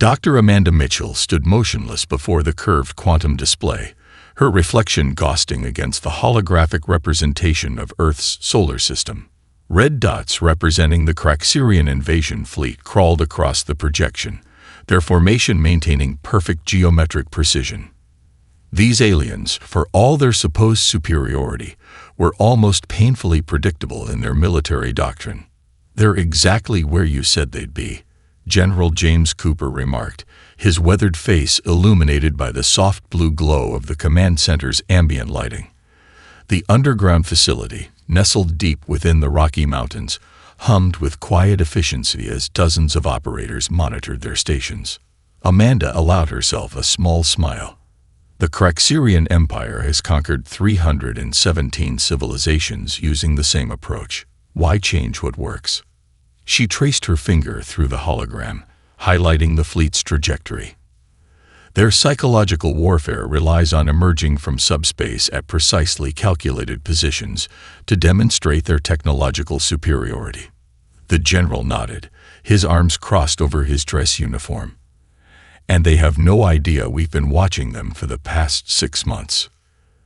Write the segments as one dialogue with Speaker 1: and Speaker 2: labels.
Speaker 1: Dr. Amanda Mitchell stood motionless before the curved quantum display, her reflection ghosting against the holographic representation of Earth's solar system. Red dots representing the Craxirian invasion fleet crawled across the projection, their formation maintaining perfect geometric precision. These aliens, for all their supposed superiority, were almost painfully predictable in their military doctrine. "They're exactly where you said they'd be," General James Cooper remarked, his weathered face illuminated by the soft blue glow of the command center's ambient lighting. The underground facility, nestled deep within the Rocky Mountains, hummed with quiet efficiency as dozens of operators monitored their stations. Amanda allowed herself a small smile. The Craxirian Empire has conquered 317 civilizations using the same approach. Why change what works? She traced her finger through the hologram, highlighting the fleet's trajectory. Their psychological warfare relies on emerging from subspace at precisely calculated positions to demonstrate their technological superiority. The general nodded, his arms crossed over his dress uniform. "And they have no idea we've been watching them for the past 6 months.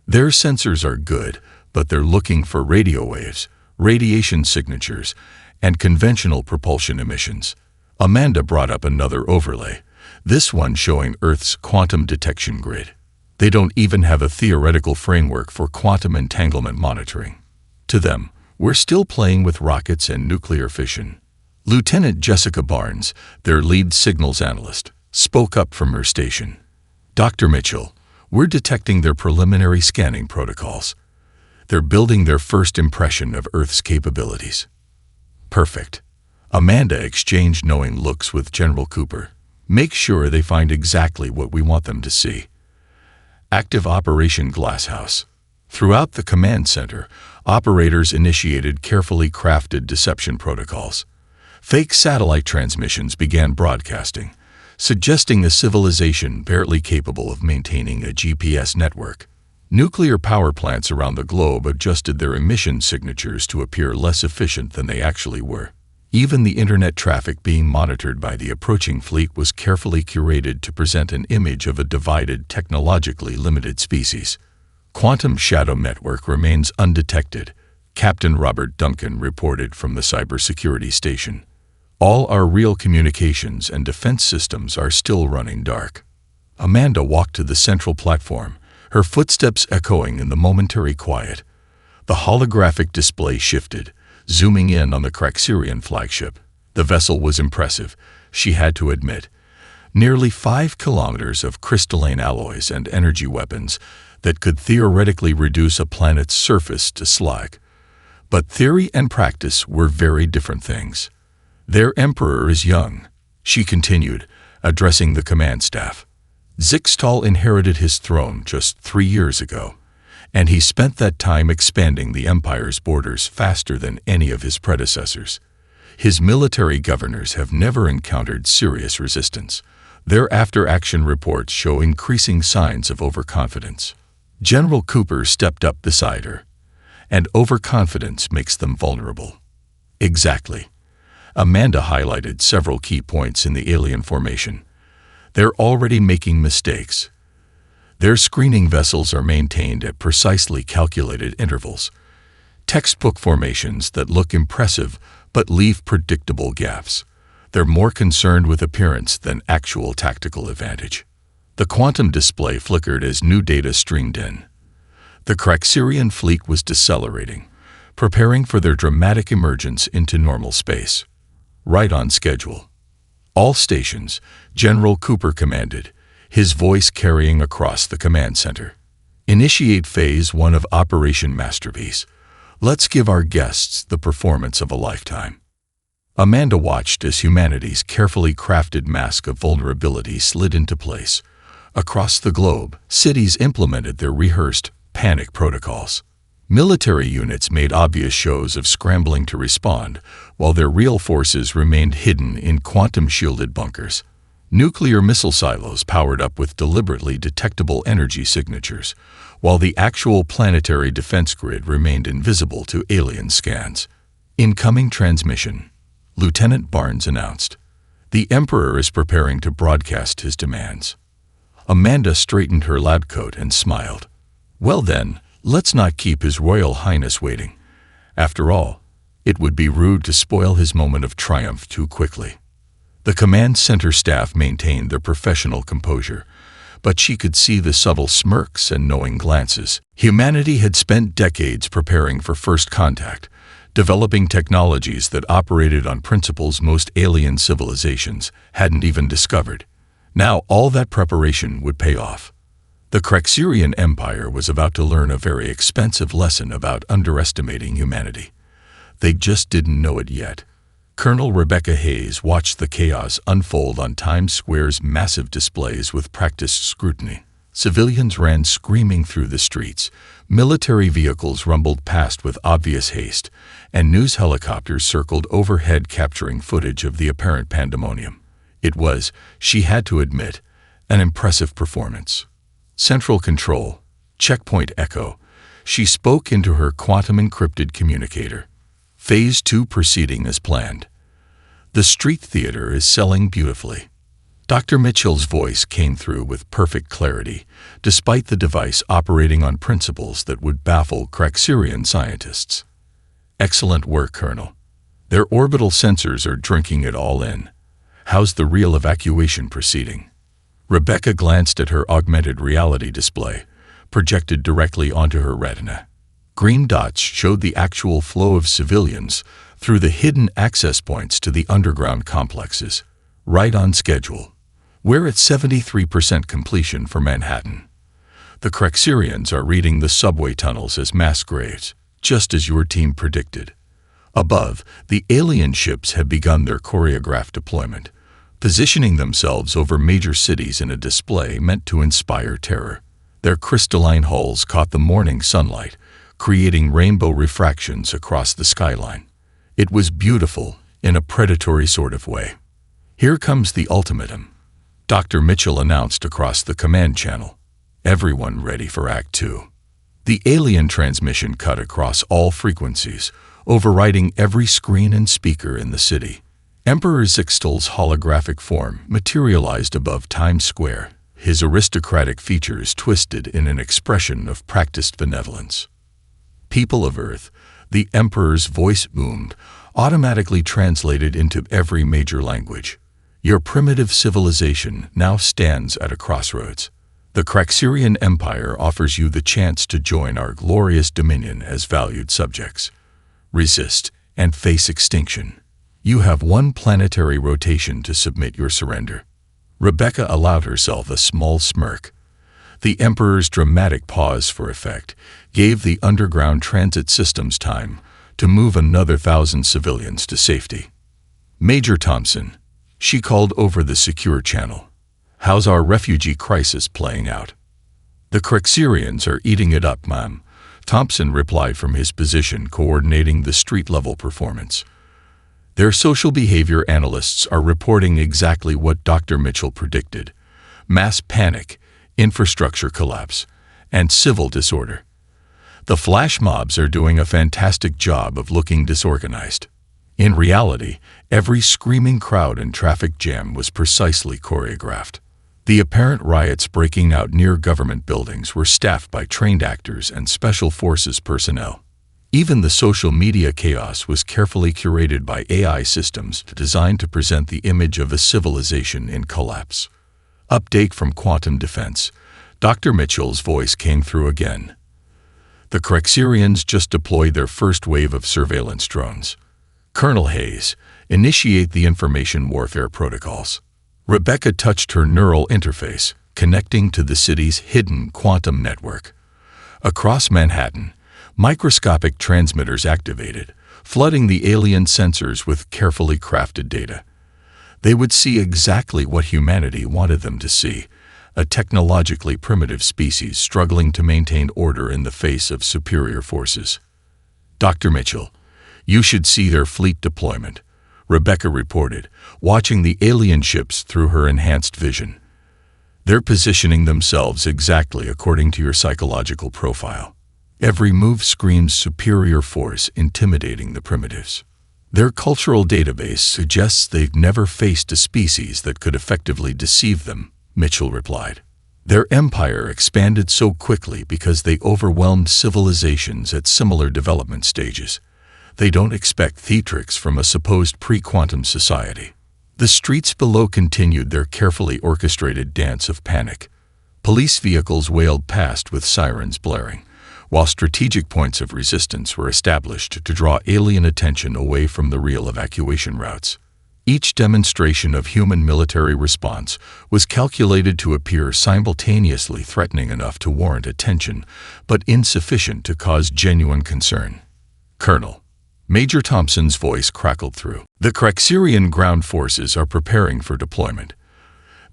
Speaker 1: Their sensors are good, but they're looking for radio waves, radiation signatures, and conventional propulsion emissions." Amanda brought up another overlay, this one showing Earth's quantum detection grid. They don't even have a theoretical framework for quantum entanglement monitoring. To them, we're still playing with rockets and nuclear fission. Lieutenant Jessica Barnes, their lead signals analyst, spoke up from her station. "Dr. Mitchell, we're detecting their preliminary scanning protocols. They're building their first impression of Earth's capabilities." "Perfect." Amanda exchanged knowing looks with General Cooper. "Make sure they find exactly what we want them to see." Active Operation Glasshouse. Throughout the command center, operators initiated carefully crafted deception protocols. Fake satellite transmissions began broadcasting, suggesting a civilization barely capable of maintaining a GPS network. Nuclear power plants around the globe adjusted their emission signatures to appear less efficient than they actually were. Even the internet traffic being monitored by the approaching fleet was carefully curated to present an image of a divided, technologically limited species. "Quantum Shadow Network remains undetected," Captain Robert Duncan reported from the cybersecurity station. "All our real communications and defense systems are still running dark." Amanda walked to the central platform, her footsteps echoing in the momentary quiet. The holographic display shifted, zooming in on the Craxirian flagship. The vessel was impressive, she had to admit. Nearly 5 kilometers of crystalline alloys and energy weapons that could theoretically reduce a planet's surface to slag. But theory and practice were very different things. "Their emperor is young," she continued, addressing the command staff. "Zixtal inherited his throne just 3 years ago, and he spent that time expanding the empire's borders faster than any of his predecessors. His military governors have never encountered serious resistance. Their after-action reports show increasing signs of overconfidence." General Cooper stepped up beside her. "And overconfidence makes them vulnerable." "Exactly." Amanda highlighted several key points in the alien formation. "They're already making mistakes. Their screening vessels are maintained at precisely calculated intervals. Textbook formations that look impressive but leave predictable gaps. They're more concerned with appearance than actual tactical advantage." The quantum display flickered as new data streamed in. The Craxirian fleet was decelerating, preparing for their dramatic emergence into normal space. Right on schedule. "All stations," General Cooper commanded, his voice carrying across the command center. "Initiate Phase 1 of Operation Masterpiece. Let's give our guests the performance of a lifetime." Amanda watched as humanity's carefully crafted mask of vulnerability slid into place. Across the globe, cities implemented their rehearsed panic protocols. Military units made obvious shows of scrambling to respond, while their real forces remained hidden in quantum-shielded bunkers. Nuclear missile silos powered up with deliberately detectable energy signatures, while the actual planetary defense grid remained invisible to alien scans. "Incoming transmission," Lieutenant Barnes announced. The Emperor is preparing to broadcast his demands. Amanda straightened her lab coat and smiled. Well then, let's not keep His Royal Highness waiting. After all, it would be rude to spoil his moment of triumph too quickly. The command center staff maintained their professional composure, but she could see the subtle smirks and knowing glances. Humanity had spent decades preparing for first contact, developing technologies that operated on principles most alien civilizations hadn't even discovered. Now all that preparation would pay off. The Crexerian Empire was about to learn a very expensive lesson about underestimating humanity. They just didn't know it yet. Colonel Rebecca Hayes watched the chaos unfold on Times Square's massive displays with practiced scrutiny. Civilians ran screaming through the streets, military vehicles rumbled past with obvious haste, and news helicopters circled overhead capturing footage of the apparent pandemonium. It was, she had to admit, an impressive performance. Central Control, Checkpoint Echo, she spoke into her quantum-encrypted communicator. Phase 2 proceeding as planned. The street theater is selling beautifully. Dr. Mitchell's voice came through with perfect clarity, despite the device operating on principles that would baffle Crexerian scientists. Excellent work, Colonel. Their orbital sensors are drinking it all in. How's the real evacuation proceeding? Rebecca glanced at her augmented reality display, projected directly onto her retina. Green dots showed the actual flow of civilians through the hidden access points to the underground complexes, right on schedule. We're at 73% completion for Manhattan. The Crexerians are reading the subway tunnels as mass graves, just as your team predicted. Above, the alien ships have begun their choreographed deployment, positioning themselves over major cities in a display meant to inspire terror. Their crystalline hulls caught the morning sunlight, creating rainbow refractions across the skyline. It was beautiful in a predatory sort of way. Here comes the ultimatum, Dr. Mitchell announced across the command channel. Everyone ready for Act 2. The alien transmission cut across all frequencies, overriding every screen and speaker in the city. Emperor Zixtal's holographic form materialized above Times Square, his aristocratic features twisted in an expression of practiced benevolence. People of Earth, the Emperor's voice boomed, automatically translated into every major language. Your primitive civilization now stands at a crossroads. The Crexerian Empire offers you the chance to join our glorious dominion as valued subjects. Resist and face extinction. You have one planetary rotation to submit your surrender. Rebecca allowed herself a small smirk. The Emperor's dramatic pause for effect gave the underground transit systems time to move another 1,000 civilians to safety. Major Thompson, she called over the secure channel. How's our refugee crisis playing out? The Crexerians are eating it up, ma'am, Thompson replied from his position coordinating the street-level performance. Their social behavior analysts are reporting exactly what Dr. Mitchell predicted: mass panic, infrastructure collapse, and civil disorder. The flash mobs are doing a fantastic job of looking disorganized. In reality, every screaming crowd and traffic jam was precisely choreographed. The apparent riots breaking out near government buildings were staffed by trained actors and special forces personnel. Even the social media chaos was carefully curated by AI systems designed to present the image of a civilization in collapse. Update from Quantum Defense. Dr. Mitchell's voice came through again. The Crexerians just deployed their first wave of surveillance drones. Colonel Hayes, initiate the information warfare protocols. Rebecca touched her neural interface, connecting to the city's hidden quantum network. Across Manhattan, microscopic transmitters activated, flooding the alien sensors with carefully crafted data. They would see exactly what humanity wanted them to see: a technologically primitive species struggling to maintain order in the face of superior forces. Dr. Mitchell, you should see their fleet deployment, Rebecca reported, watching the alien ships through her enhanced vision. They're positioning themselves exactly according to your psychological profile. Every move screams superior force, intimidating the primitives. Their cultural database suggests they've never faced a species that could effectively deceive them, Mitchell replied. Their empire expanded so quickly because they overwhelmed civilizations at similar development stages. They don't expect theatrics from a supposed pre-quantum society. The streets below continued their carefully orchestrated dance of panic. Police vehicles wailed past with sirens blaring, while strategic points of resistance were established to draw alien attention away from the real evacuation routes. Each demonstration of human military response was calculated to appear simultaneously threatening enough to warrant attention, but insufficient to cause genuine concern. Colonel. Major Thompson's voice crackled through. The Craxirian ground forces are preparing for deployment.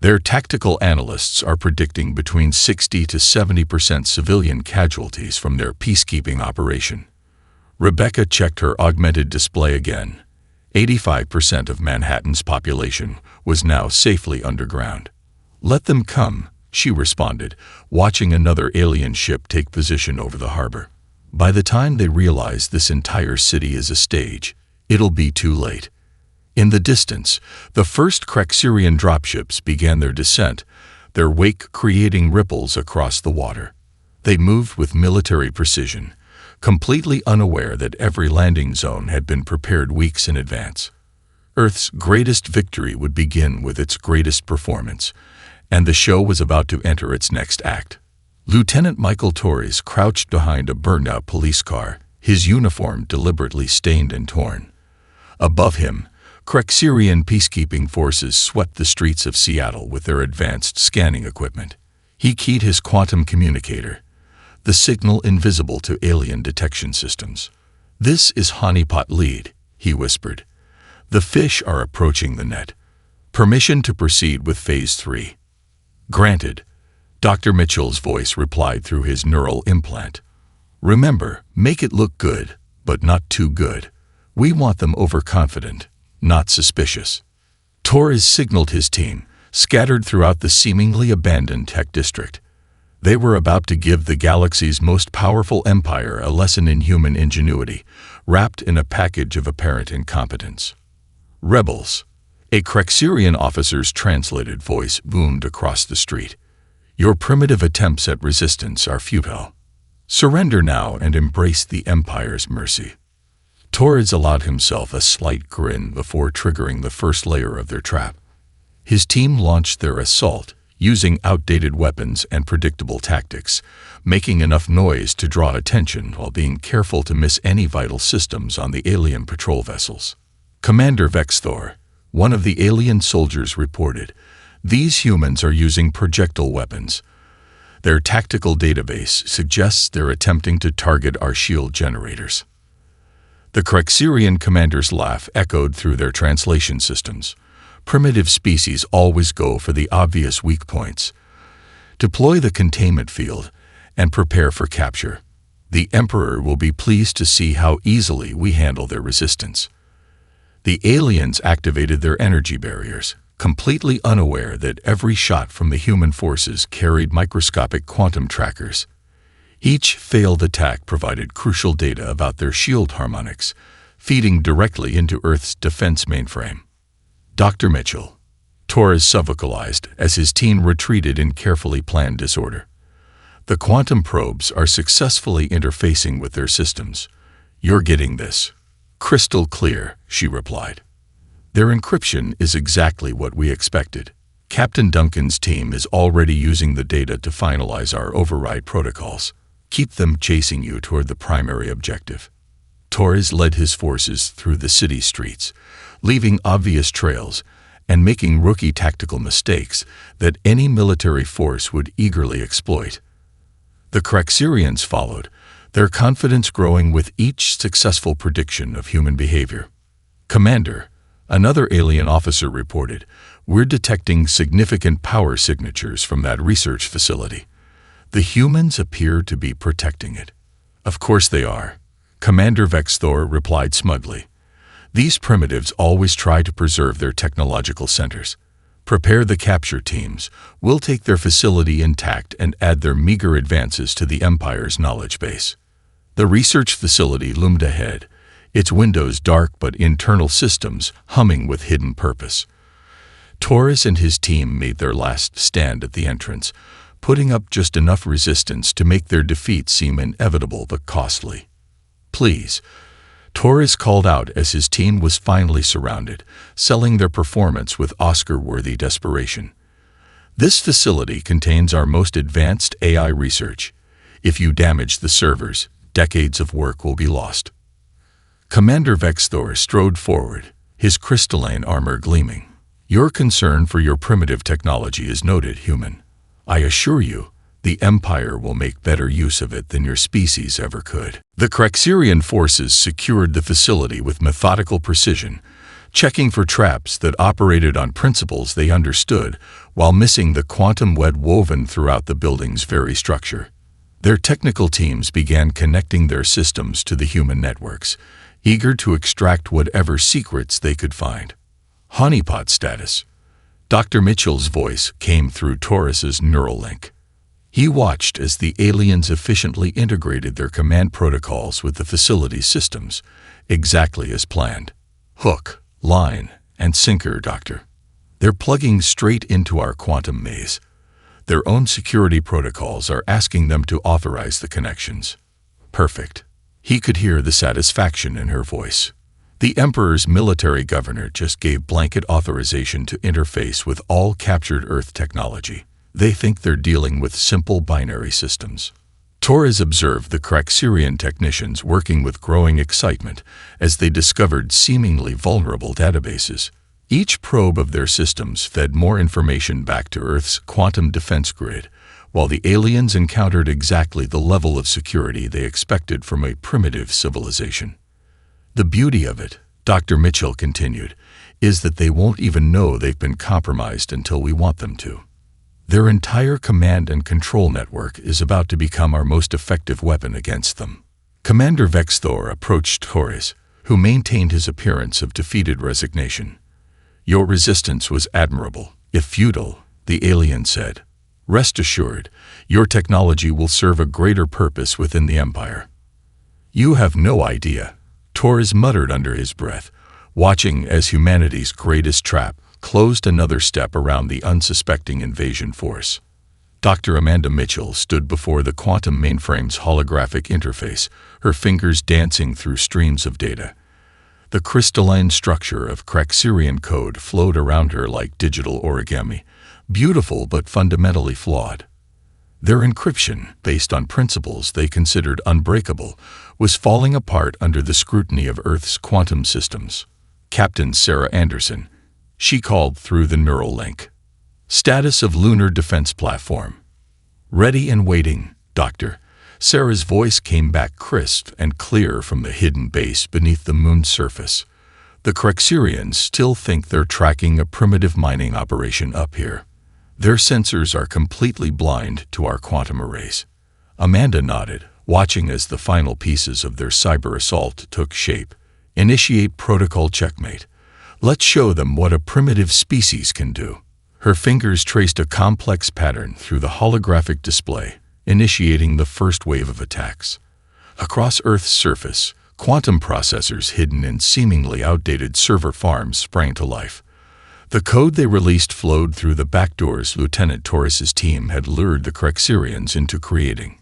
Speaker 1: Their tactical analysts are predicting between 60 to 70% civilian casualties from their peacekeeping operation. Rebecca checked her augmented display again. 85% of Manhattan's population was now safely underground. Let them come, she responded, watching another alien ship take position over the harbor. By the time they realize this entire city is a stage, it'll be too late. In the distance, the first Craxirian dropships began their descent, their wake creating ripples across the water. They moved with military precision, completely unaware that every landing zone had been prepared weeks in advance. Earth's greatest victory would begin with its greatest performance, and the show was about to enter its next act. Lieutenant Michael Torres crouched behind a burned-out police car, his uniform deliberately stained and torn. Above him, Craxirian peacekeeping forces swept the streets of Seattle with their advanced scanning equipment. He keyed his quantum communicator, the signal invisible to alien detection systems. "This is Honeypot Lead," he whispered. "The fish are approaching the net. Permission to proceed with Phase 3. "Granted," Dr. Mitchell's voice replied through his neural implant. "Remember, make it look good, but not too good. We want them overconfident, not suspicious." Torres signaled his team, scattered throughout the seemingly abandoned tech district. They were about to give the galaxy's most powerful empire a lesson in human ingenuity, wrapped in a package of apparent incompetence. "Rebels," a Craxirian officer's translated voice boomed across the street. "Your primitive attempts at resistance are futile. Surrender now and embrace the Empire's mercy." Torres allowed himself a slight grin before triggering the first layer of their trap. His team launched their assault, using outdated weapons and predictable tactics, making enough noise to draw attention while being careful to miss any vital systems on the alien patrol vessels. Commander Vexthor, one of the alien soldiers, reported, "These humans are using projectile weapons. Their tactical database suggests they're attempting to target our shield generators." The Craxirian commander's laugh echoed through their translation systems. Primitive species always go for the obvious weak points. Deploy the containment field and prepare for capture. The Emperor will be pleased to see how easily we handle their resistance. The aliens activated their energy barriers, completely unaware that every shot from the human forces carried microscopic quantum trackers. Each failed attack provided crucial data about their shield harmonics, feeding directly into Earth's defense mainframe. "Dr. Mitchell," Torres vocalized as his team retreated in carefully planned disorder. "The quantum probes are successfully interfacing with their systems. You're getting this." "Crystal clear," she replied. "Their encryption is exactly what we expected. Captain Duncan's team is already using the data to finalize our override protocols. Keep them chasing you toward the primary objective." Torres led his forces through the city streets, leaving obvious trails and making rookie tactical mistakes that any military force would eagerly exploit. The Craxirians followed, their confidence growing with each successful prediction of human behavior. "Commander," another alien officer reported, "we're detecting significant power signatures from that research facility. The humans appear to be protecting it." "Of course they are," Commander Vexthor replied smugly. "These primitives always try to preserve their technological centers. Prepare the capture teams. We'll take their facility intact and add their meager advances to the Empire's knowledge base." The research facility loomed ahead, its windows dark but internal systems humming with hidden purpose. Torres and his team made their last stand at the entrance, putting up just enough resistance to make their defeat seem inevitable but costly. "Please," Torres called out as his team was finally surrounded, selling their performance with Oscar-worthy desperation. "This facility contains our most advanced AI research. If you damage the servers, decades of work will be lost." Commander Vexthor strode forward, his crystalline armor gleaming. "Your concern for your primitive technology is noted, human. I assure you, the Empire will make better use of it than your species ever could." The Craxirian forces secured the facility with methodical precision, checking for traps that operated on principles they understood while missing the quantum web woven throughout the building's very structure. Their technical teams began connecting their systems to the human networks, eager to extract whatever secrets they could find. "Honeypot status." Dr. Mitchell's voice came through Torres's neural link. He watched as the aliens efficiently integrated their command protocols with the facility's systems, exactly as planned. "Hook, line, and sinker, Doctor. They're plugging straight into our quantum maze. Their own security protocols are asking them to authorize the connections." "Perfect." He could hear the satisfaction in her voice. The Emperor's military governor just gave blanket authorization to interface with all captured Earth technology. They think they're dealing with simple binary systems. Torres observed the Craxirian technicians working with growing excitement as they discovered seemingly vulnerable databases. Each probe of their systems fed more information back to Earth's quantum defense grid, while the aliens encountered exactly the level of security they expected from a primitive civilization. "The beauty of it," Dr. Mitchell continued, "is that they won't even know they've been compromised until we want them to. Their entire command and control network is about to become our most effective weapon against them." Commander Vexthor approached Torres, who maintained his appearance of defeated resignation. "Your resistance was admirable, if futile," the alien said. "Rest assured, your technology will serve a greater purpose within the Empire." "You have no idea," Torres muttered under his breath, watching as humanity's greatest trap closed another step around the unsuspecting invasion force. Dr. Amanda Mitchell stood before the quantum mainframe's holographic interface, her fingers dancing through streams of data. The crystalline structure of Craxirian code flowed around her like digital origami, beautiful but fundamentally flawed. Their encryption, based on principles they considered unbreakable, was falling apart under the scrutiny of Earth's quantum systems. "Captain Sarah Anderson," she called through the neural link. "Status of lunar defense platform." "Ready and waiting, Doctor." Sarah's voice came back crisp and clear from the hidden base beneath the moon's surface. "The Craxirians still think they're tracking a primitive mining operation up here. Their sensors are completely blind to our quantum arrays." Amanda nodded, watching as the final pieces of their cyber assault took shape. "Initiate protocol checkmate. Let's show them what a primitive species can do." Her fingers traced a complex pattern through the holographic display, initiating the first wave of attacks. Across Earth's surface, quantum processors hidden in seemingly outdated server farms sprang to life. The code they released flowed through the backdoors Lieutenant Torres's team had lured the Craxirians into creating.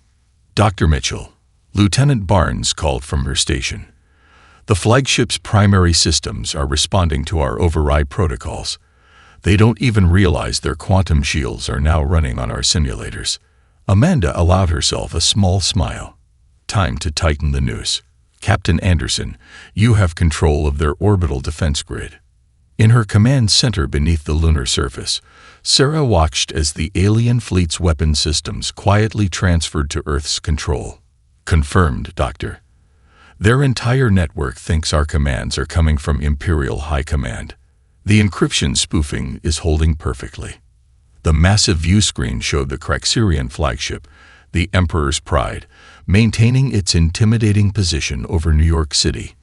Speaker 1: "Dr. Mitchell," Lieutenant Barnes called from her station. "The flagship's primary systems are responding to our override protocols. They don't even realize their quantum shields are now running on our simulators." Amanda allowed herself a small smile. "Time to tighten the noose. Captain Anderson, you have control of their orbital defense grid." In her command center beneath the lunar surface, Sarah watched as the alien fleet's weapon systems quietly transferred to Earth's control. "Confirmed, Doctor. Their entire network thinks our commands are coming from Imperial High Command. The encryption spoofing is holding perfectly." The massive view screen showed the Craxirian flagship, the Emperor's Pride, maintaining its intimidating position over New York City.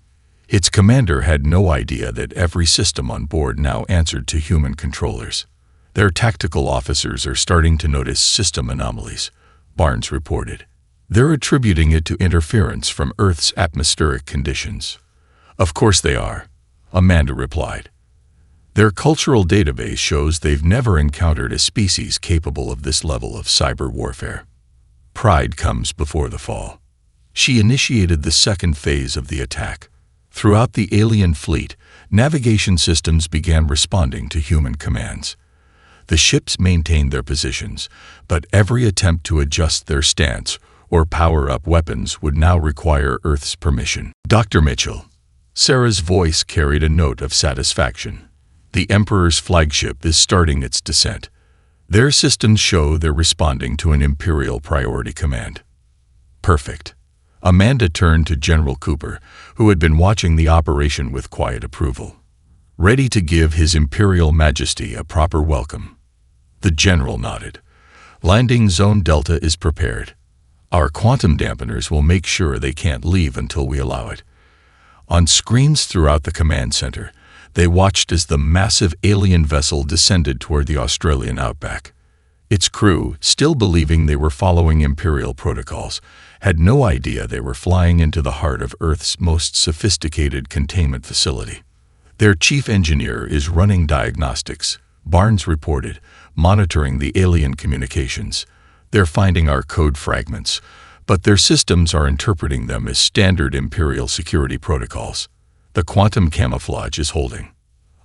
Speaker 1: Its commander had no idea that every system on board now answered to human controllers. "Their tactical officers are starting to notice system anomalies," Barnes reported. "They're attributing it to interference from Earth's atmospheric conditions. Of course they are, Amanda replied. Their cultural database shows they've never encountered a species capable of this level of cyber warfare. Pride comes before the fall. She initiated the second phase of the attack. Throughout the alien fleet, navigation systems began responding to human commands. The ships maintained their positions, but every attempt to adjust their stance or power up weapons would now require Earth's permission. Dr. Mitchell. Sarah's voice carried a note of satisfaction. The Emperor's flagship is starting its descent. Their systems show they're responding to an Imperial priority command. Perfect. Amanda turned to General Cooper, who had been watching the operation with quiet approval, ready to give His Imperial Majesty a proper welcome. The general nodded. Landing Zone Delta is prepared. Our quantum dampeners will make sure they can't leave until we allow it. On screens throughout the command center, they watched as the massive alien vessel descended toward the Australian outback. Its crew, still believing they were following Imperial protocols, had no idea they were flying into the heart of Earth's most sophisticated containment facility. Their chief engineer is running diagnostics, Barnes reported, monitoring the alien communications. They're finding our code fragments, but their systems are interpreting them as standard Imperial security protocols. The quantum camouflage is holding.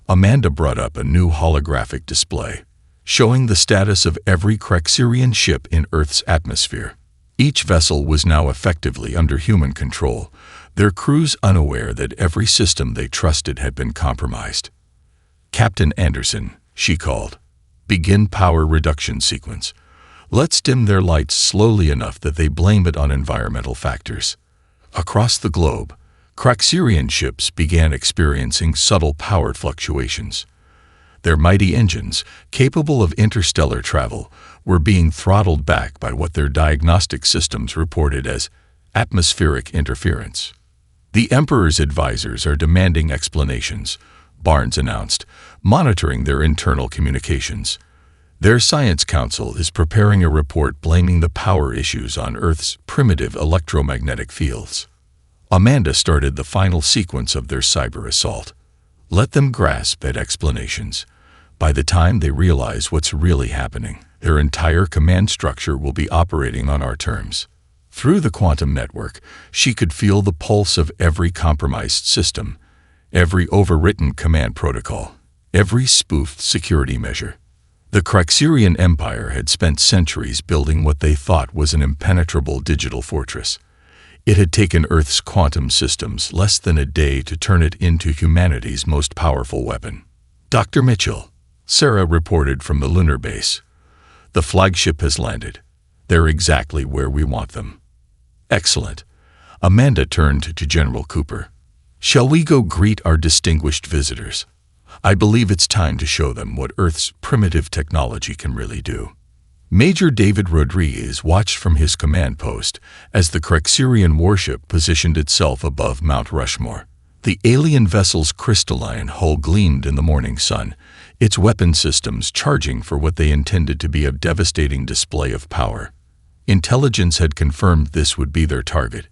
Speaker 1: Amanda brought up a new holographic display, showing the status of every Crexirian ship in Earth's atmosphere. Each vessel was now effectively under human control, their crews unaware that every system they trusted had been compromised. Captain Anderson, she called. Begin power reduction sequence. Let's dim their lights slowly enough that they blame it on environmental factors. Across the globe, Crexirian ships began experiencing subtle power fluctuations. Their mighty engines, capable of interstellar travel, were being throttled back by what their diagnostic systems reported as atmospheric interference. The Emperor's advisors are demanding explanations, Barnes announced, monitoring their internal communications. Their Science Council is preparing a report blaming the power issues on Earth's primitive electromagnetic fields. Amanda started the final sequence of their cyber assault. Let them grasp at explanations. By the time they realize what's really happening, their entire command structure will be operating on our terms. Through the quantum network, she could feel the pulse of every compromised system, every overwritten command protocol, every spoofed security measure. The Crexirian Empire had spent centuries building what they thought was an impenetrable digital fortress. It had taken Earth's quantum systems less than a day to turn it into humanity's most powerful weapon. Dr. Mitchell, Sarah reported from the lunar base. The flagship has landed. They're exactly where we want them. Excellent. Amanda turned to General Cooper. Shall we go greet our distinguished visitors? I believe it's time to show them what Earth's primitive technology can really do. Major David Rodriguez watched from his command post as the Crexirian warship positioned itself above Mount Rushmore. The alien vessel's crystalline hull gleamed in the morning sun, its weapon systems charging for what they intended to be a devastating display of power. Intelligence had confirmed this would be their target,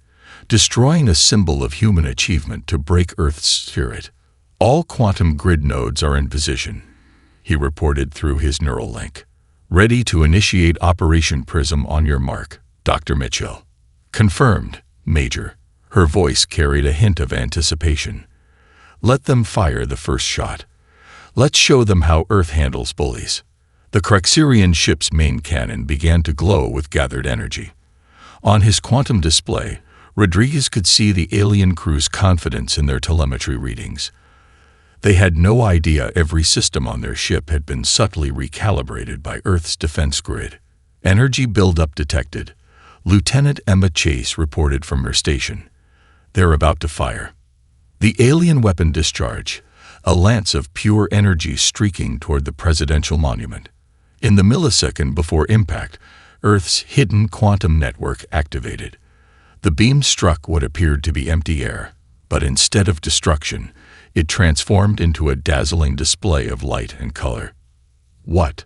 Speaker 1: destroying a symbol of human achievement to break Earth's spirit. All quantum grid nodes are in position, he reported through his neural link. Ready to initiate Operation Prism on your mark, Dr. Mitchell. Confirmed, Major. Her voice carried a hint of anticipation. Let them fire the first shot. Let's show them how Earth handles bullies. The Crexirian ship's main cannon began to glow with gathered energy. On his quantum display, Rodriguez could see the alien crew's confidence in their telemetry readings. They had no idea every system on their ship had been subtly recalibrated by Earth's defense grid. Energy buildup detected. Lieutenant Emma Chase reported from her station. They're about to fire. The alien weapon discharge, a lance of pure energy streaking toward the presidential monument. In the millisecond before impact, Earth's hidden quantum network activated. The beam struck what appeared to be empty air, but instead of destruction, it transformed into a dazzling display of light and color. What?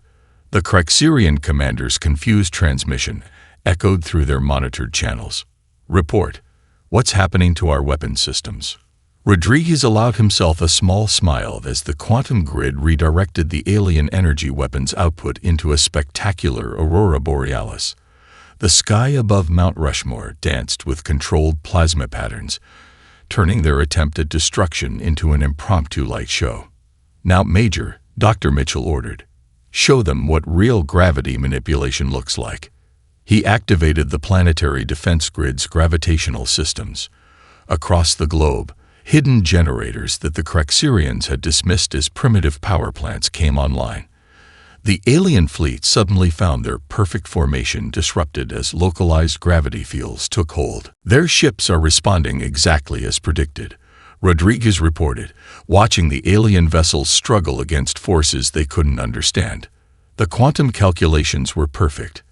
Speaker 1: The Crexirian commander's confused transmission echoed through their monitored channels. Report. What's happening to our weapon systems? Rodriguez allowed himself a small smile as the quantum grid redirected the alien energy weapons output into a spectacular aurora borealis. The sky above Mount Rushmore danced with controlled plasma patterns, turning their attempt at destruction into an impromptu light show. "Now, Major," Dr. Mitchell ordered, "show them what real gravity manipulation looks like." He activated the planetary defense grid's gravitational systems. Across the globe, hidden generators that the Crexirians had dismissed as primitive power plants came online. The alien fleet suddenly found their perfect formation disrupted as localized gravity fields took hold. "Their ships are responding exactly as predicted," Rodriguez reported, watching the alien vessels struggle against forces they couldn't understand. "The quantum calculations were perfect.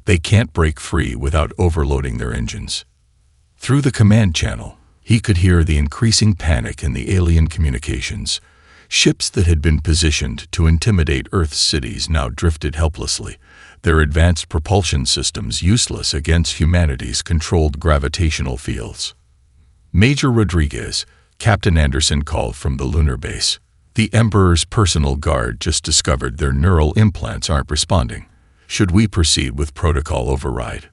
Speaker 1: They can't break free without overloading their engines." Through the command channel, he could hear the increasing panic in the alien communications. Ships that had been positioned to intimidate Earth's cities now drifted helplessly, their advanced propulsion systems useless against humanity's controlled gravitational fields. "Major Rodriguez," Captain Anderson called from the lunar base. "The Emperor's personal guard just discovered their neural implants aren't responding. Should we proceed with protocol override?"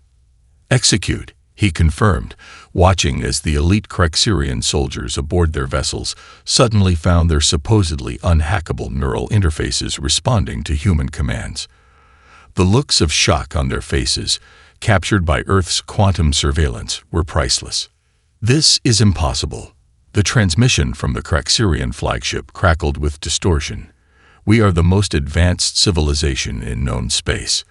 Speaker 1: "Execute," he confirmed, watching as the elite Crexirian soldiers aboard their vessels suddenly found their supposedly unhackable neural interfaces responding to human commands. The looks of shock on their faces, captured by Earth's quantum surveillance, were priceless. "This is impossible." The transmission from the Crexirian flagship crackled with distortion. "We are the most advanced civilization in known space.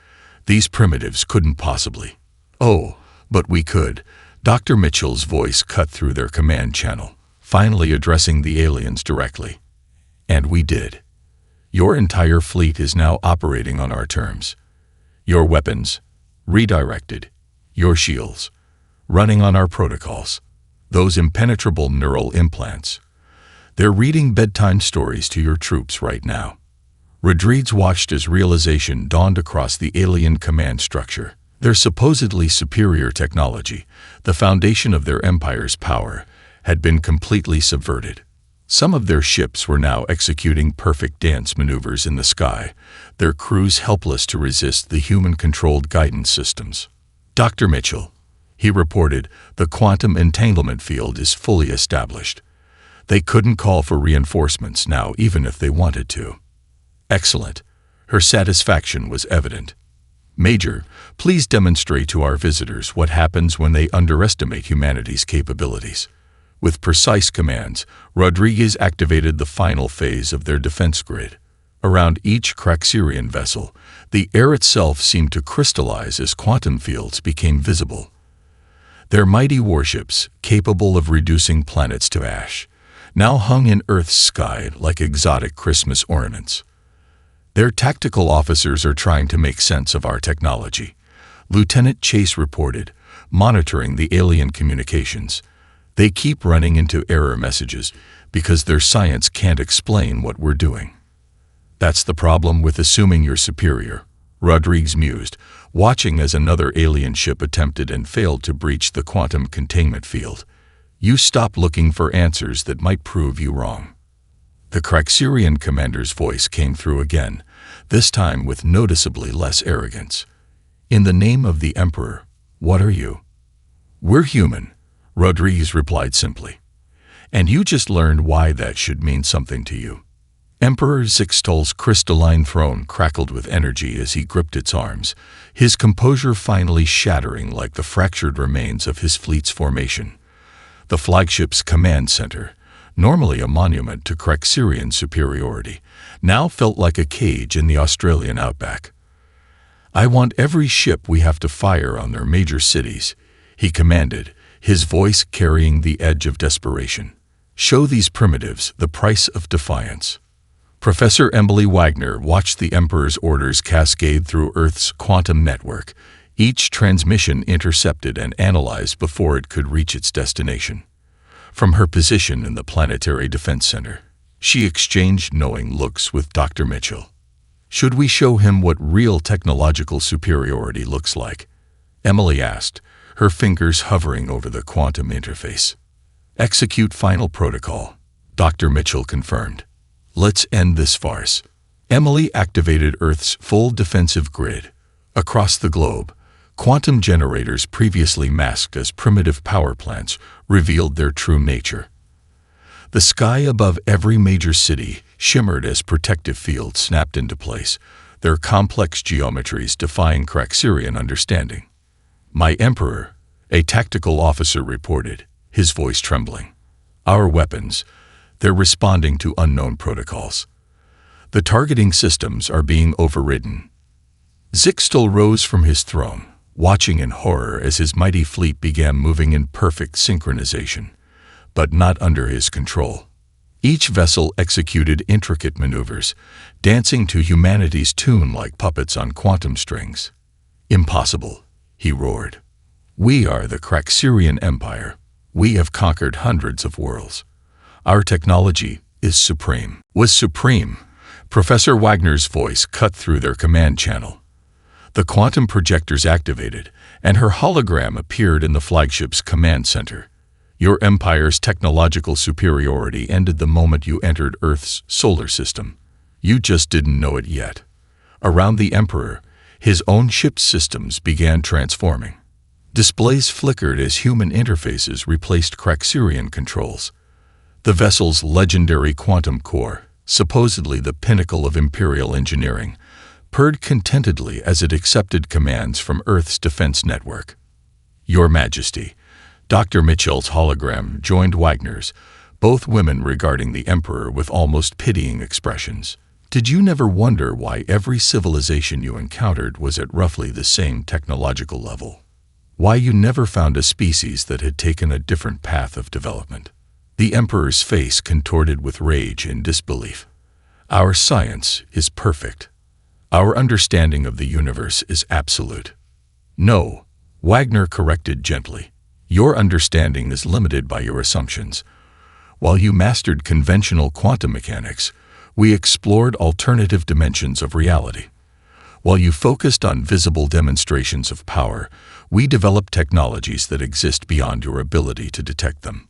Speaker 1: These primitives couldn't possibly." "Oh, but we could." Dr. Mitchell's voice cut through their command channel, finally addressing the aliens directly. "And we did. Your entire fleet is now operating on our terms. Your weapons, redirected. Your shields, running on our protocols. Those impenetrable neural implants. They're reading bedtime stories to your troops right now." Rodriguez watched as realization dawned across the alien command structure. Their supposedly superior technology, the foundation of their empire's power, had been completely subverted. Some of their ships were now executing perfect dance maneuvers in the sky, their crews helpless to resist the human-controlled guidance systems. "Dr. Mitchell," he reported, "the quantum entanglement field is fully established. They couldn't call for reinforcements now even if they wanted to." "Excellent." Her satisfaction was evident. "Major, please demonstrate to our visitors what happens when they underestimate humanity's capabilities." With precise commands, Rodriguez activated the final phase of their defense grid. Around each Crexirian vessel, the air itself seemed to crystallize as quantum fields became visible. Their mighty warships, capable of reducing planets to ash, now hung in Earth's sky like exotic Christmas ornaments. "Their tactical officers are trying to make sense of our technology," Lieutenant Chase reported, monitoring the alien communications. "They keep running into error messages because their science can't explain what we're doing." "That's the problem with assuming you're superior," Rodriguez mused, watching as another alien ship attempted and failed to breach the quantum containment field. "You stop looking for answers that might prove you wrong." The Crexirian commander's voice came through again, this time with noticeably less arrogance. "In the name of the Emperor, what are you?" "We're human," Rodriguez replied simply. "And you just learned why that should mean something to you." Emperor Zixtol's crystalline throne crackled with energy as he gripped its arms, his composure finally shattering like the fractured remains of his fleet's formation. The flagship's command center, normally a monument to Crexirian superiority, now felt like a cage in the Australian outback. "I want every ship we have to fire on their major cities," he commanded, his voice carrying the edge of desperation. "Show these primitives the price of defiance." Professor Emily Wagner watched the Emperor's orders cascade through Earth's quantum network, each transmission intercepted and analyzed before it could reach its destination. From her position in the Planetary Defense Center, she exchanged knowing looks with Dr. Mitchell. "Should we show him what real technological superiority looks like?" Emily asked, her fingers hovering over the quantum interface. Execute final protocol, Dr. Mitchell confirmed. Let's end this farce. Emily activated Earth's full defensive grid. Across the globe, quantum generators previously masked as primitive power plants revealed their true nature. The sky above every major city shimmered as protective fields snapped into place, their complex geometries defying Craxirian understanding. "My Emperor," a tactical officer reported, his voice trembling. "Our weapons, they're responding to unknown protocols. The targeting systems are being overridden." Zixtal rose from his throne, watching in horror as his mighty fleet began moving in perfect synchronization, but not under his control. Each vessel executed intricate maneuvers, dancing to humanity's tune like puppets on quantum strings. "Impossible," he roared. "We are the Craxirian Empire. We have conquered hundreds of worlds. Our technology is supreme." Was supreme. Professor Wagner's voice cut through their command channel. The quantum projectors activated, and her hologram appeared in the flagship's command center. "Your Empire's technological superiority ended the moment you entered Earth's solar system. You just didn't know it yet." Around the Emperor, his own ship's systems began transforming. Displays flickered as human interfaces replaced Craxirian controls. The vessel's legendary quantum core, supposedly the pinnacle of Imperial engineering, purred contentedly as it accepted commands from Earth's defense network. "Your Majesty," Dr. Mitchell's hologram joined Wagner's, both women regarding the Emperor with almost pitying expressions. "Did you never wonder why every civilization you encountered was at roughly the same technological level? Why you never found a species that had taken a different path of development?" The Emperor's face contorted with rage and disbelief. "Our science is perfect. Our understanding of the universe is absolute." "No," Wagner corrected gently. "Your understanding is limited by your assumptions. While you mastered conventional quantum mechanics, we explored alternative dimensions of reality. While you focused on visible demonstrations of power, we developed technologies that exist beyond your ability to detect them."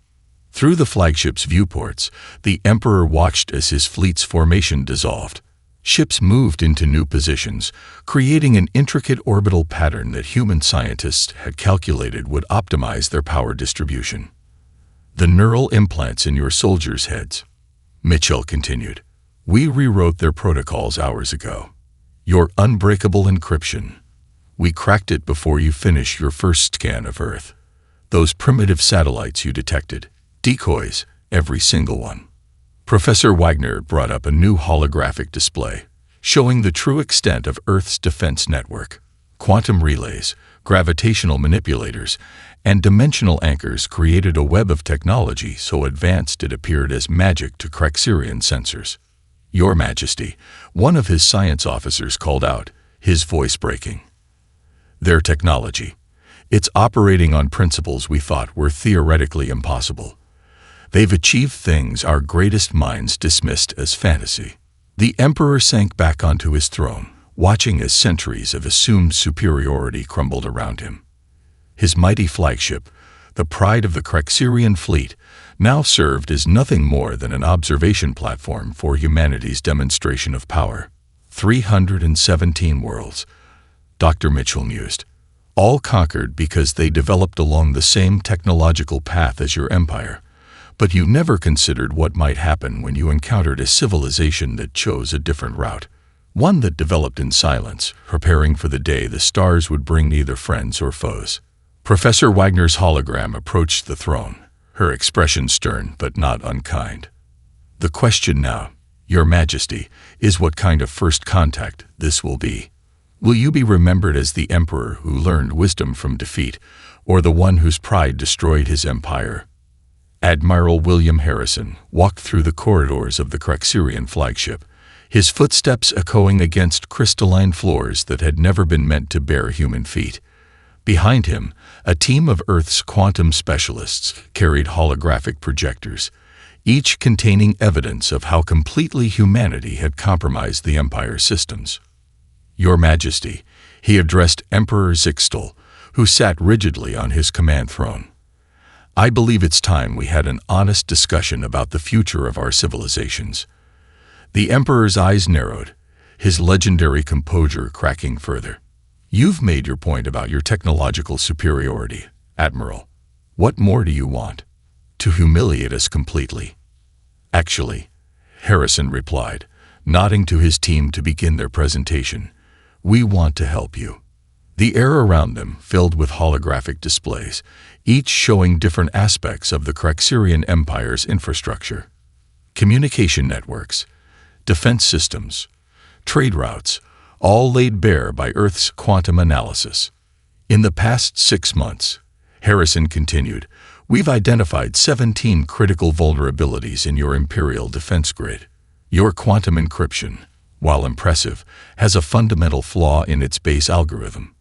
Speaker 1: Through the flagship's viewports, the Emperor watched as his fleet's formation dissolved. Ships moved into new positions, creating an intricate orbital pattern that human scientists had calculated would optimize their power distribution. "The neural implants in your soldiers' heads," Mitchell continued. "We rewrote their protocols hours ago. Your unbreakable encryption. We cracked it before you finish your first scan of Earth. Those primitive satellites you detected, decoys, every single one." Professor Wagner brought up a new holographic display, showing the true extent of Earth's defense network. Quantum relays, gravitational manipulators, and dimensional anchors created a web of technology so advanced it appeared as magic to Craxirian sensors. "Your Majesty," one of his science officers called out, his voice breaking. "Their technology. It's operating on principles we thought were theoretically impossible. They've achieved things our greatest minds dismissed as fantasy." The Emperor sank back onto his throne, watching as centuries of assumed superiority crumbled around him. His mighty flagship, the pride of the Craxirian fleet, now served as nothing more than an observation platform for humanity's demonstration of power. 317 worlds, Dr. Mitchell mused, all conquered because they developed along the same technological path as your empire. But you never considered what might happen when you encountered a civilization that chose a different route. One that developed in silence, preparing for the day the stars would bring neither friends or foes. Professor Wagner's hologram approached the throne, her expression stern but not unkind. "The question now, Your Majesty, is what kind of first contact this will be. Will you be remembered as the Emperor who learned wisdom from defeat, or the one whose pride destroyed his empire?" Admiral William Harrison walked through the corridors of the Craxirian flagship, his footsteps echoing against crystalline floors that had never been meant to bear human feet. Behind him, a team of Earth's quantum specialists carried holographic projectors, each containing evidence of how completely humanity had compromised the Empire's systems. "Your Majesty," he addressed Emperor Zixtal, who sat rigidly on his command throne. I believe it's time we had an honest discussion about the future of our civilizations." The Emperor's eyes narrowed, his legendary composure cracking further. "You've made your point about your technological superiority, Admiral. What more do you want? To humiliate us completely?" "Actually," Harrison replied, nodding to his team to begin their presentation, "we want to help you." The air around them filled with holographic displays, each showing different aspects of the Craxirian Empire's infrastructure. Communication networks, defense systems, trade routes, all laid bare by Earth's quantum analysis. "In the past 6 months," Harrison continued, "we've identified 17 critical vulnerabilities in your Imperial defense grid. Your quantum encryption, while impressive, has a fundamental flaw in its base algorithm.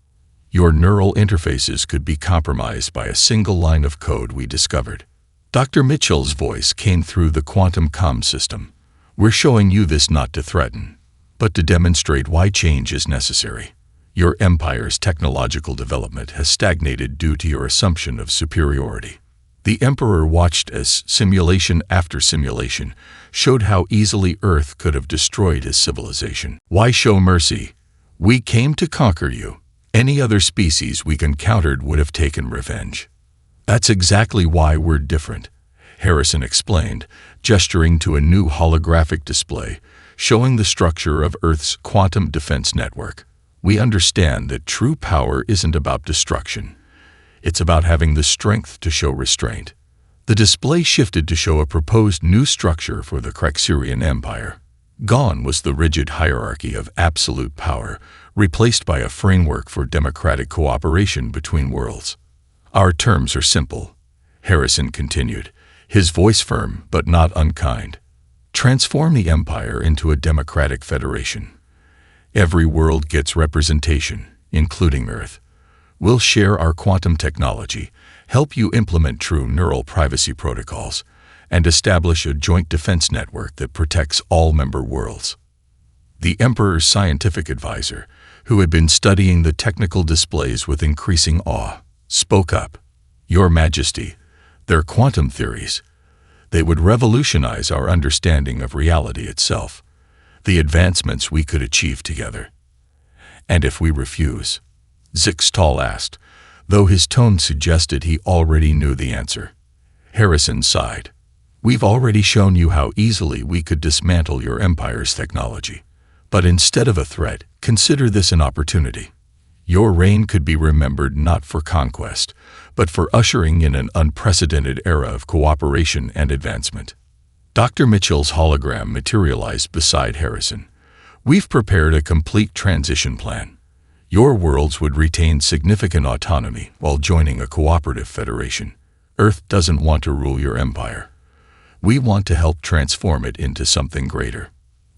Speaker 1: Your neural interfaces could be compromised by a single line of code we discovered." Dr. Mitchell's voice came through the quantum comm system. "We're showing you this not to threaten, but to demonstrate why change is necessary. Your Empire's technological development has stagnated due to your assumption of superiority." The Emperor watched as simulation after simulation showed how easily Earth could have destroyed his civilization. "Why show mercy? We came to conquer you. Any other species we encountered would have taken revenge. That's exactly why we're different," Harrison explained, gesturing to a new holographic display showing the structure of Earth's quantum defense network. "We understand that true power isn't about destruction. It's about having the strength to show restraint." The display shifted to show a proposed new structure for the Craxirian Empire. Gone was the rigid hierarchy of absolute power, replaced by a framework for democratic cooperation between worlds. "Our terms are simple," Harrison continued, his voice firm but not unkind. "Transform the Empire into a democratic federation. Every world gets representation, including Earth. We'll share our quantum technology, help you implement true neural privacy protocols, and establish a joint defense network that protects all member worlds." The Emperor's scientific advisor, who had been studying the technical displays with increasing awe, spoke up. "Your Majesty, their quantum theories. They would revolutionize our understanding of reality itself, the advancements we could achieve together." "And if we refuse?" Zixtal asked, though his tone suggested he already knew the answer. Harrison sighed. "We've already shown you how easily we could dismantle your Empire's technology. But instead of a threat, consider this an opportunity. Your reign could be remembered not for conquest, but for ushering in an unprecedented era of cooperation and advancement." Dr. Mitchell's hologram materialized beside Harrison. "We've prepared a complete transition plan. Your worlds would retain significant autonomy while joining a cooperative federation. Earth doesn't want to rule your empire. We want to help transform it into something greater."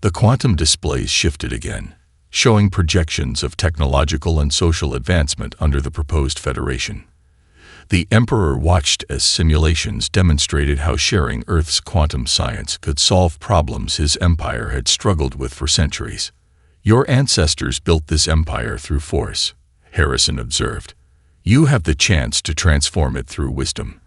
Speaker 1: The quantum displays shifted again, showing projections of technological and social advancement under the proposed federation. The Emperor watched as simulations demonstrated how sharing Earth's quantum science could solve problems his empire had struggled with for centuries. "Your ancestors built this empire through force," Harrison observed. "You have the chance to transform it through wisdom.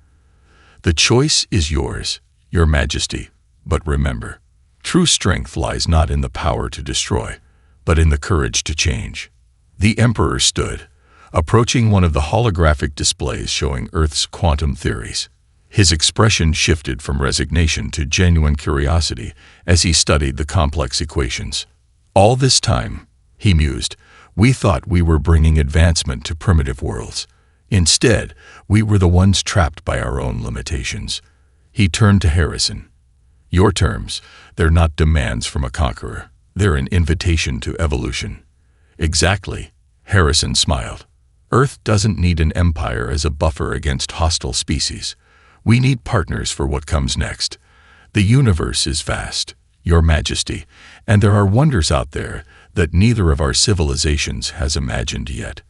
Speaker 1: The choice is yours, Your Majesty, but remember, true strength lies not in the power to destroy, but in the courage to change." The Emperor stood, approaching one of the holographic displays showing Earth's quantum theories. His expression shifted from resignation to genuine curiosity as he studied the complex equations. "All this time," he mused, "we thought we were bringing advancement to primitive worlds. Instead, we were the ones trapped by our own limitations." He turned to Harrison. "Your terms, they're not demands from a conqueror. They're an invitation to evolution." "Exactly," Harrison smiled. "Earth doesn't need an empire as a buffer against hostile species. We need partners for what comes next. The universe is vast, Your Majesty, and there are wonders out there that neither of our civilizations has imagined yet.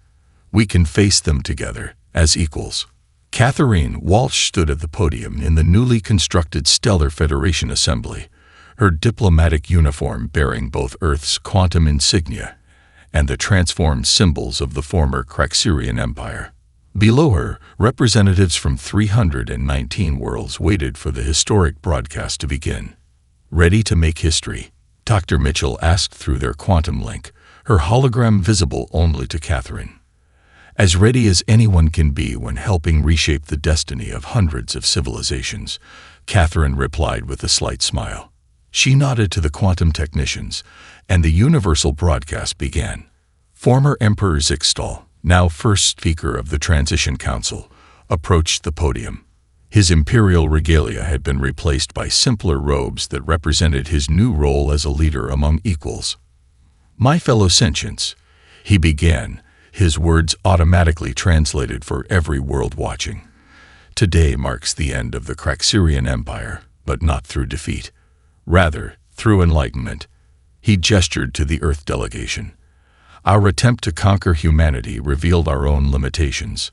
Speaker 1: We can face them together, as equals." Catherine Walsh stood at the podium in the newly constructed Stellar Federation Assembly, her diplomatic uniform bearing both Earth's quantum insignia and the transformed symbols of the former Craxirian Empire. Below her, representatives from 319 worlds waited for the historic broadcast to begin. Ready to make history? Dr. Mitchell asked through their quantum link, her hologram visible only to Catherine. As ready as anyone can be when helping reshape the destiny of hundreds of civilizations, Catherine replied with a slight smile. She nodded to the quantum technicians, and the universal broadcast began. Former Emperor Zixtal, now first speaker of the Transition Council, approached the podium. His imperial regalia had been replaced by simpler robes that represented his new role as a leader among equals. "My fellow sentients," he began, his words automatically translated for every world watching. "Today marks the end of the Craxirian Empire, but not through defeat. Rather, through enlightenment." He gestured to the Earth delegation. "Our attempt to conquer humanity revealed our own limitations.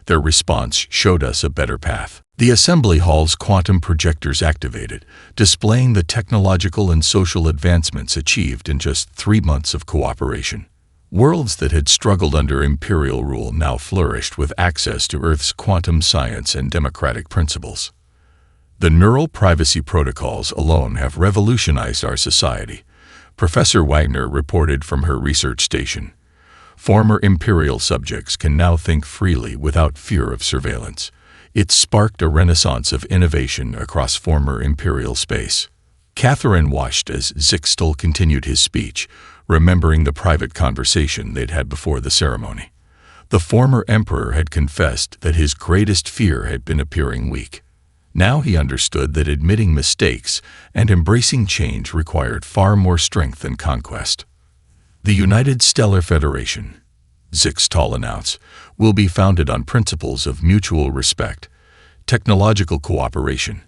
Speaker 1: Their response showed us a better path." The assembly hall's quantum projectors activated, displaying the technological and social advancements achieved in just 3 months of cooperation. Worlds that had struggled under Imperial rule now flourished with access to Earth's quantum science and democratic principles. The neural privacy protocols alone have revolutionized our society, Professor Wagner reported from her research station. Former Imperial subjects can now think freely without fear of surveillance. It sparked a renaissance of innovation across former Imperial space. Catherine watched as Zixtal continued his speech, remembering the private conversation they'd had before the ceremony. The former emperor had confessed that his greatest fear had been appearing weak. Now he understood that admitting mistakes and embracing change required far more strength than conquest. "The United Stellar Federation," Zixtal announced, "will be founded on principles of mutual respect, technological cooperation,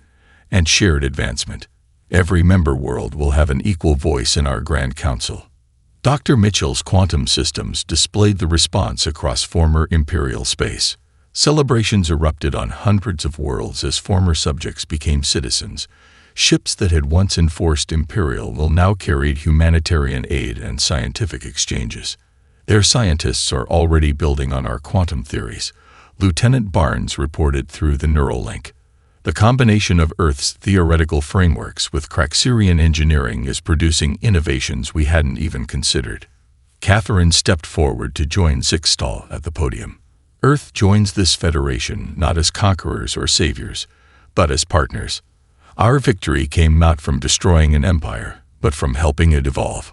Speaker 1: and shared advancement. Every member world will have an equal voice in our Grand Council." Dr. Mitchell's quantum systems displayed the response across former Imperial space. Celebrations erupted on hundreds of worlds as former subjects became citizens. Ships that had once enforced Imperial will now carry humanitarian aid and scientific exchanges. "Their scientists are already building on our quantum theories," Lieutenant Barnes reported through the Neuralink. "The combination of Earth's theoretical frameworks with Craxirian engineering is producing innovations we hadn't even considered." Catherine stepped forward to join Zixtal at the podium. "Earth joins this federation not as conquerors or saviors, but as partners. Our victory came not from destroying an empire, but from helping it evolve."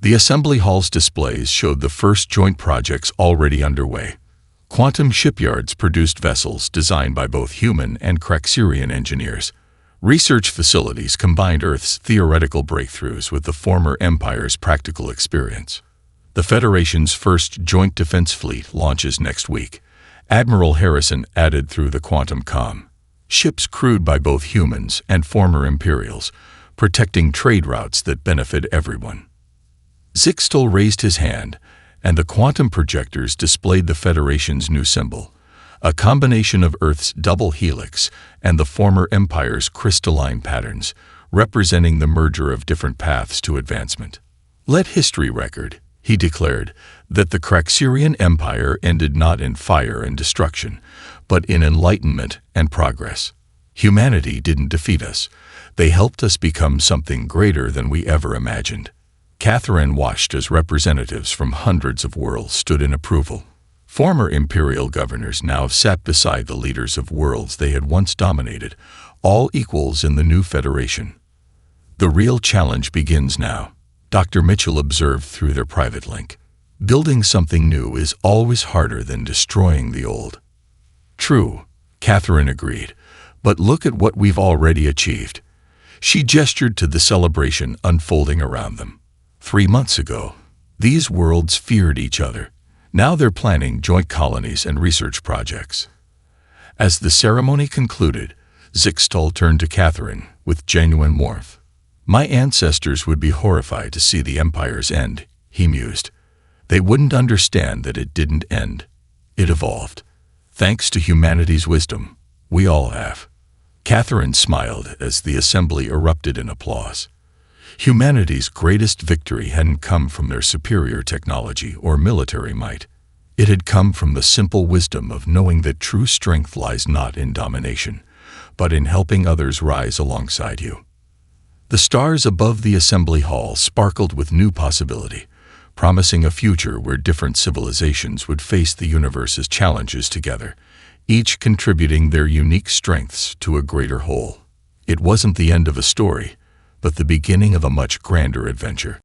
Speaker 1: The assembly hall's displays showed the first joint projects already underway. Quantum shipyards produced vessels designed by both human and Craxirian engineers. Research facilities combined Earth's theoretical breakthroughs with the former empire's practical experience. The Federation's first joint defense fleet launches next week, Admiral Harrison added through the quantum comm. Ships crewed by both humans and former Imperials, protecting trade routes that benefit everyone. Zixtal raised his hand, and the quantum projectors displayed the Federation's new symbol, a combination of Earth's double helix and the former Empire's crystalline patterns, representing the merger of different paths to advancement. "Let history record," he declared, "that the Craxirian Empire ended not in fire and destruction, but in enlightenment and progress. Humanity didn't defeat us. They helped us become something greater than we ever imagined." Catherine watched as representatives from hundreds of worlds stood in approval. Former Imperial governors now sat beside the leaders of worlds they had once dominated, all equals in the new Federation. "The real challenge begins now," Dr. Mitchell observed through their private link. "Building something new is always harder than destroying the old." "True," Catherine agreed, "but look at what we've already achieved." She gestured to the celebration unfolding around them. 3 months ago, these worlds feared each other. Now they're planning joint colonies and research projects. As the ceremony concluded, Zixtal turned to Catherine with genuine warmth. "My ancestors would be horrified to see the Empire's end," he mused. "They wouldn't understand that it didn't end. It evolved. Thanks to humanity's wisdom, we all have." Catherine smiled as the assembly erupted in applause. Humanity's greatest victory hadn't come from their superior technology or military might. It had come from the simple wisdom of knowing that true strength lies not in domination, but in helping others rise alongside you. The stars above the assembly hall sparkled with new possibility, promising a future where different civilizations would face the universe's challenges together, each contributing their unique strengths to a greater whole. It wasn't the end of a story, but the beginning of a much grander adventure.